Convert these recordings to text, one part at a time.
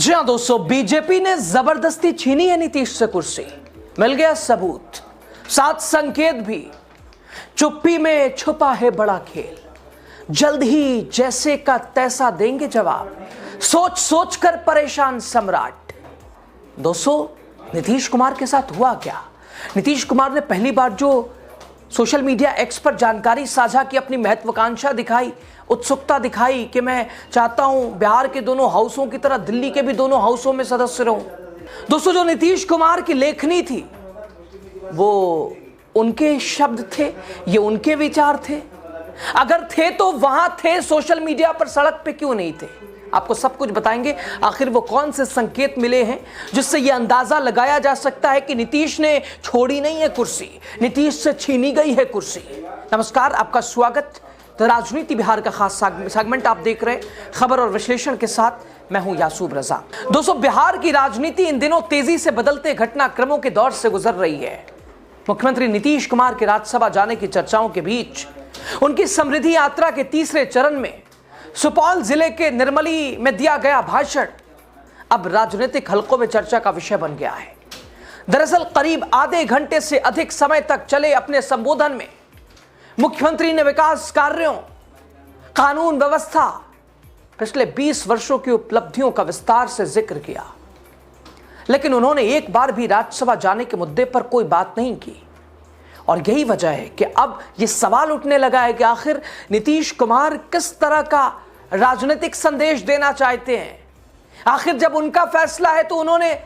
जी हाँ दोस्तों, बीजेपी ने जबरदस्ती छीनी है नीतीश से कुर्सी। मिल गया सबूत, साथ संकेत भी। चुप्पी में छुपा है बड़ा खेल, जल्द ही जैसे का तैसा देंगे जवाब, सोच सोच कर परेशान सम्राट। दोस्तों, नीतीश कुमार के साथ हुआ क्या? नीतीश कुमार ने पहली बार जो सोशल मीडिया एक्स पर जानकारी साझा की, अपनी महत्वाकांक्षा दिखाई, उत्सुकता दिखाई कि मैं चाहता हूं बिहार के दोनों हाउसों की तरह दिल्ली के भी दोनों हाउसों में सदस्य रहूं। दोस्तों, जो नीतीश कुमार की लेखनी थी वो उनके शब्द थे, ये उनके विचार थे। अगर थे तो वहां थे, सोशल मीडिया पर, सड़क पे क्यों नहीं थे? आपको सब कुछ बताएंगे। आखिर वो कौन से संकेत मिले हैं जिससे ये अंदाजा लगाया जा सकता है कि नीतीश ने छोड़ी नहीं है कुर्सी, नीतीश से छीनी गई है कुर्सी। नमस्कार, आपका स्वागत। तो राजनीति बिहार का खास सेगमेंट आप देख रहे हैं, खबर और विश्लेषण के साथ मैं हूं यासूब रजा। दोस्तों, बिहार की राजनीति इन दिनों तेजी से बदलते घटनाक्रमों के दौर से गुजर रही है। मुख्यमंत्री नीतीश कुमार के राज्यसभा जाने की चर्चाओं के बीच उनकी समृद्धि यात्रा के तीसरे चरण में सुपौल जिले के निर्मली में दिया गया भाषण अब राजनीतिक हलकों में चर्चा का विषय बन गया है। दरअसल करीब आधे घंटे से अधिक समय तक चले अपने संबोधन में मुख्यमंत्री ने विकास कार्यों, कानून व्यवस्था, पिछले 20 वर्षों की उपलब्धियों का विस्तार से जिक्र किया, लेकिन उन्होंने एक बार भी राज्यसभा जाने के मुद्दे पर कोई बात नहीं की। और यही वजह है कि अब यह सवाल उठने लगा है कि आखिर नीतीश कुमार किस तरह का राजनीतिक संदेश देना चाहते हैं। आखिर जब उनका फैसला है तो उन्होंने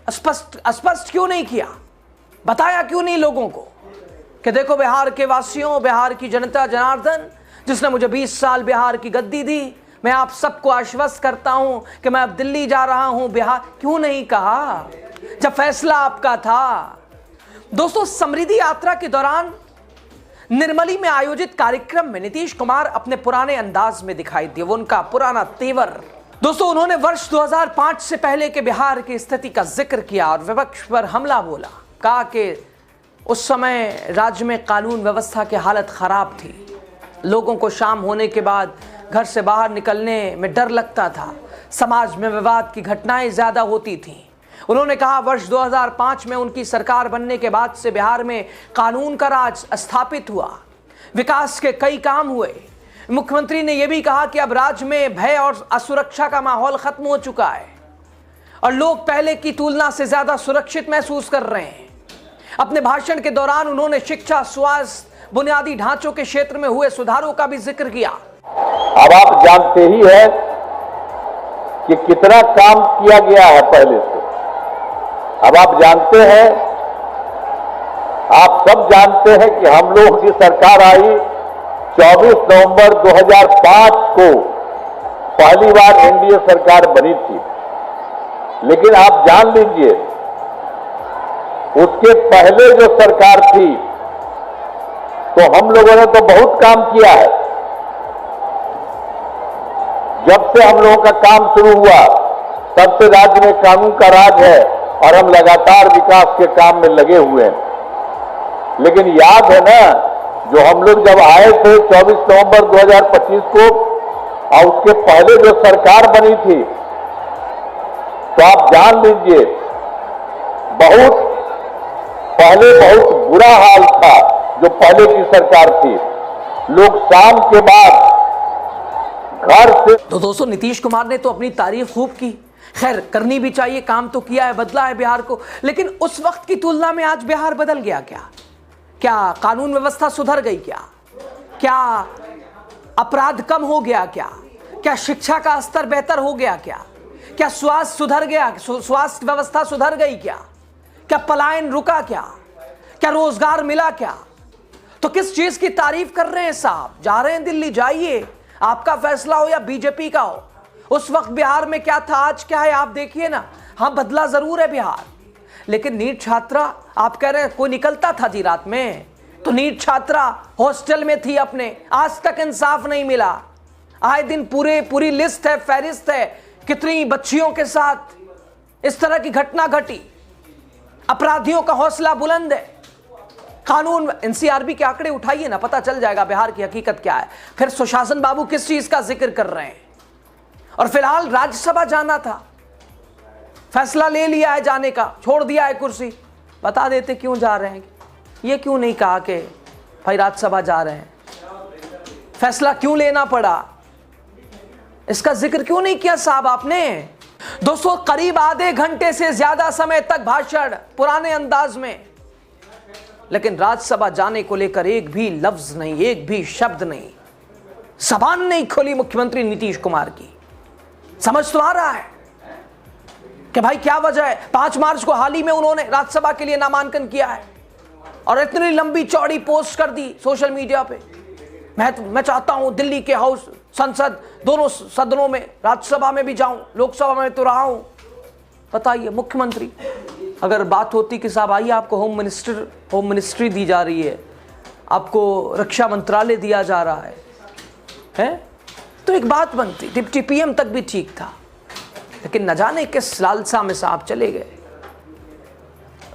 स्पष्ट क्यों नहीं किया, बताया क्यों नहीं लोगों को कि देखो बिहार के वासियों, बिहार की जनता जनार्दन जिसने मुझे 20 साल बिहार की गद्दी दी, मैं आप सबको आश्वस्त करता हूं कि मैं अब दिल्ली जा रहा हूं। बिहार क्यों नहीं कहा जब फैसला आपका था? दोस्तों, समृद्धि यात्रा के दौरान निर्मली में आयोजित कार्यक्रम में नीतीश कुमार अपने पुराने अंदाज में दिखाई दिए, वो उनका पुराना तेवर। दोस्तों, उन्होंने वर्ष 2005 से पहले के बिहार की स्थिति का जिक्र किया और विपक्ष पर हमला बोला। कहा कि उस समय राज्य में कानून व्यवस्था की हालत खराब थी, लोगों को शाम होने के बाद घर से बाहर निकलने में डर लगता था, समाज में विवाद की घटनाएं ज्यादा होती थीं। उन्होंने कहा वर्ष 2005 में उनकी सरकार बनने के बाद से बिहार में कानून का राज स्थापित हुआ, विकास के कई काम हुए। मुख्यमंत्री ने यह भी कहा कि अब राज्य में भय और असुरक्षा का माहौल खत्म हो चुका है और लोग पहले की तुलना से ज्यादा सुरक्षित महसूस कर रहे हैं। अपने भाषण के दौरान उन्होंने शिक्षा, स्वास्थ्य, बुनियादी ढांचों के क्षेत्र में हुए सुधारों का भी जिक्र किया। अब आप जानते ही है कि कितना काम किया गया है पहले से। अब आप जानते हैं, आप सब जानते हैं कि हम लोग की सरकार आई 24 नवंबर 2005 को, पहली बार एनडीए सरकार बनी थी। लेकिन आप जान लीजिए, उसके पहले जो सरकार थी तो हम लोगों ने तो बहुत काम किया है। जब से हम लोगों का काम शुरू हुआ तब से राज्य में कानून का राज है और हम लगातार विकास के काम में लगे हुए हैं। लेकिन याद है ना, जो हम लोग जब आए थे 24 नवंबर 2025 को और उसके पहले जो सरकार बनी थी, तो आप जान लीजिए बहुत पहले बहुत बुरा हाल था जो पहले की सरकार थी। लोग शाम के बाद घर से। तो दोस्तों, नीतीश कुमार ने तो अपनी तारीफ खूब की, खैर करनी भी चाहिए, काम तो किया है, बदला है बिहार को। लेकिन उस वक्त की तुलना में आज बिहार बदल गया क्या? क्या कानून व्यवस्था सुधर गई? क्या अपराध कम हो गया? क्या शिक्षा का स्तर बेहतर हो गया? क्या स्वास्थ्य सुधर गया? स्वास्थ्य व्यवस्था सुधर गई? क्या पलायन रुका? क्या रोजगार मिला? तो किस चीज की तारीफ कर रहे हैं साहब? जा रहे हैं दिल्ली, जाइए, आपका फैसला हो या बीजेपी का हो। उस वक्त बिहार में क्या था, आज क्या है, आप देखिए ना। हाँ, बदला जरूर है बिहार, लेकिन नीट छात्रा, आप कह रहे हैं कोई निकलता था जी रात में, तो नीट छात्रा हॉस्टल में थी अपने, आज तक इंसाफ नहीं मिला। आए दिन पूरी लिस्ट है, फहरिस्त है, कितनी बच्चियों के साथ इस तरह की घटना घटी। अपराधियों का हौसला बुलंद है। कानून, एनसीआरबी के आंकड़े उठाइए ना, पता चल जाएगा बिहार की हकीकत क्या है। फिर सुशासन बाबू किस चीज का जिक्र कर रहे हैं। और फिलहाल राज्यसभा जाना था, फैसला ले लिया है जाने का, छोड़ दिया है कुर्सी, बता देते क्यों जा रहे हैं। ये क्यों नहीं कहा कि भाई राज्यसभा जा रहे हैं, फैसला क्यों लेना पड़ा, इसका जिक्र क्यों नहीं किया साहब आपने। दोस्तों, करीब आधे घंटे से ज्यादा समय तक भाषण पुराने अंदाज में, लेकिन राज्यसभा जाने को लेकर एक भी लफ्ज नहीं, एक भी शब्द नहीं, जबान नहीं खोली मुख्यमंत्री नीतीश कुमार की। समझ तो आ रहा है कि भाई क्या वजह है। 5 मार्च को हाल ही में उन्होंने राज्यसभा के लिए नामांकन किया है और इतनी लंबी चौड़ी पोस्ट कर दी सोशल मीडिया पे। मैं चाहता हूं दिल्ली के हाउस, संसद, दोनों सदनों में, राज्यसभा में भी जाऊं, लोकसभा में तो रहा हूं। बताइए मुख्यमंत्री, अगर बात होती कि साहब आइए आपको होम मिनिस्ट्री दी जा रही है, आपको रक्षा मंत्रालय दिया जा रहा है, तो एक बात बनती, डिप्टी पीएम तक भी ठीक था। लेकिन न जाने किस लालसा में साहब चले गए,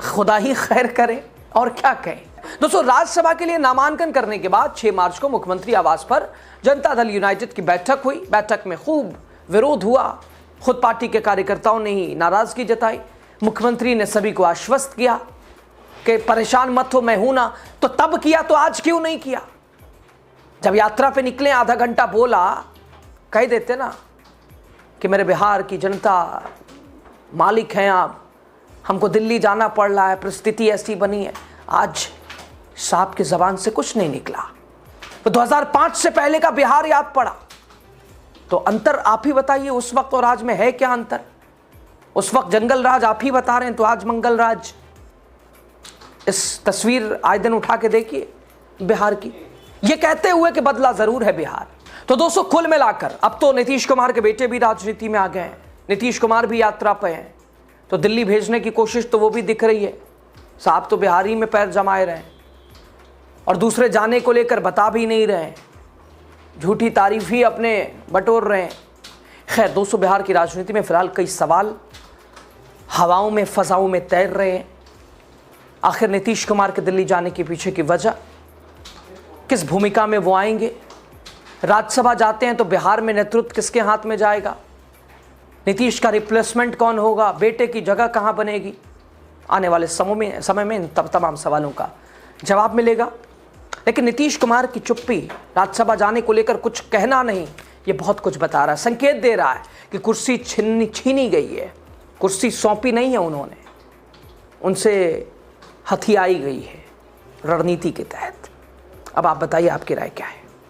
खुदा ही खैर करे और क्या कहें। दोस्तों, राज्यसभा के लिए नामांकन करने के बाद 6 मार्च को मुख्यमंत्री आवास पर जनता दल यूनाइटेड की बैठक हुई। बैठक में खूब विरोध हुआ, खुद पार्टी के कार्यकर्ताओं ने ही नाराजगी जताई। मुख्यमंत्री ने सभी को आश्वस्त किया कि परेशान मत हो, मैं हूं ना। तो तब किया तो आज क्यों नहीं किया। जब यात्रा पे निकले आधा घंटा बोला, कह देते ना कि मेरे बिहार की जनता मालिक हैं आप, हमको दिल्ली जाना पड़ रहा है, परिस्थिति ऐसी बनी है। आज साहब की जबान से कुछ नहीं निकला। तो 2005 से पहले का बिहार याद पड़ा। तो अंतर आप ही बताइए, उस वक्त और आज में है क्या अंतर। उस वक्त जंगल राज आप ही बता रहे हैं, तो आज मंगल राज। इस तस्वीर आए दिन उठा के देखिए बिहार की, ये कहते हुए कि बदला जरूर है बिहार। तो दोस्तों, कुल मिलाकर अब तो नीतीश कुमार के बेटे भी राजनीति में आ गए हैं, नीतीश कुमार भी यात्रा पे हैं, तो दिल्ली भेजने की कोशिश तो वो भी दिख रही है। साहब तो बिहार ही में पैर जमाए रहे हैं और दूसरे जाने को लेकर बता भी नहीं रहे हैं, झूठी तारीफ ही अपने बटोर रहे हैं। खैर दोस्तों, बिहार की राजनीति में फिलहाल कई सवाल हवाओं में, फजाओं में तैर रहे हैं। आखिर नीतीश कुमार के दिल्ली जाने के पीछे की वजह, किस भूमिका में वो आएंगे। राज्यसभा जाते हैं तो बिहार में नेतृत्व किसके हाथ में जाएगा, नीतीश का रिप्लेसमेंट कौन होगा, बेटे की जगह कहां बनेगी। आने वाले समय में इन तमाम सवालों का जवाब मिलेगा। लेकिन नीतीश कुमार की चुप्पी राज्यसभा जाने को लेकर कुछ कहना नहीं, ये बहुत कुछ बता रहा है, संकेत दे रहा है कि कुर्सी छीनी गई है, कुर्सी सौंपी नहीं है उन्होंने, उनसे हथियाई गई है रणनीति के तहत। अब आप बताइए, आपकी राय क्या है।